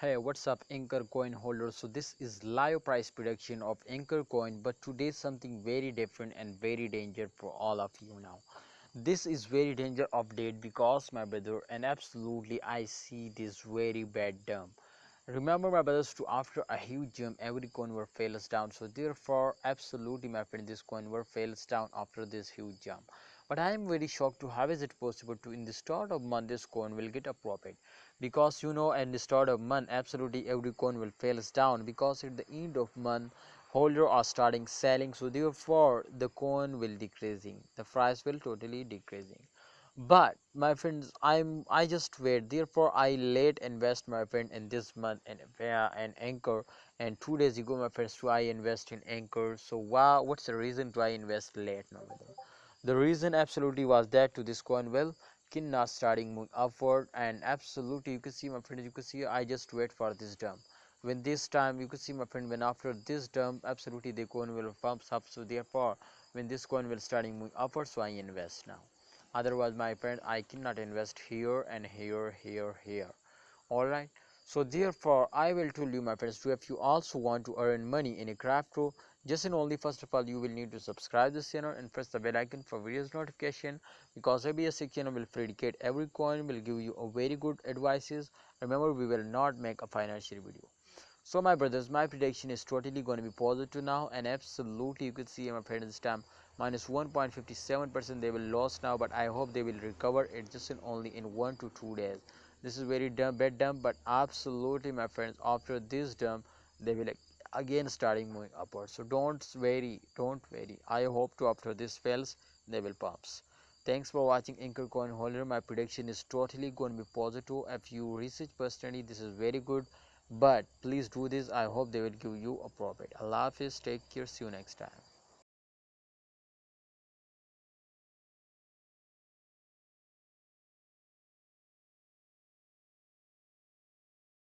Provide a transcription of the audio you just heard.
Hey, what's up, Ankr coin holders? So this is live price prediction of Ankr coin, but today something very different and very danger for all of you now. This is very danger update because my brother, and absolutely I see this very bad dump. Remember my brothers, to after a huge jump every coin were fails down, so therefore absolutely my friend this coin were fails down after this huge jump. But I am very shocked to how is it possible to in the start of month this coin will get a profit, because at the start of month absolutely every coin will fails down, because at the end of month holder are starting selling, so therefore the coin will decreasing, the price will totally decreasing. But my friends, I just wait, therefore I late invest my friend in this month and Ankr. And 2 days ago my friends, do I invest in Ankr? So wow, what's the reason do I invest late now? The reason absolutely was that to this coin will cannot starting moving upward, and absolutely you can see my friend, you can see I just wait for this dump. When this time you can see my friend, when after this dump absolutely the coin will pumps up, so therefore when this coin will starting moving upward, so I invest now. Otherwise my friend, I cannot invest here and here. All right, so therefore I will tell you my friends, so if you also want to earn money in a crypto, just and only first of all you will need to subscribe this channel and press the bell icon for various notification, because every channel will predicate every coin, will give you a very good advices. Remember, we will not make a financial video. So my brothers, my prediction is totally going to be positive now, and absolutely you could see my friend this time minus 1.57% they will lose now, but I hope they will recover it just in only in 1 to 2 days. This is very bad dump, but absolutely my friends, after this dump they will again starting moving upwards. So don't worry. I hope to after this fails they will pumps. Thanks for watching Ankr coin holder. My prediction is totally going to be positive. If you research personally, this is very good, but please do this. I hope they will give you a profit. Allah Hafiz, take care, see you next time.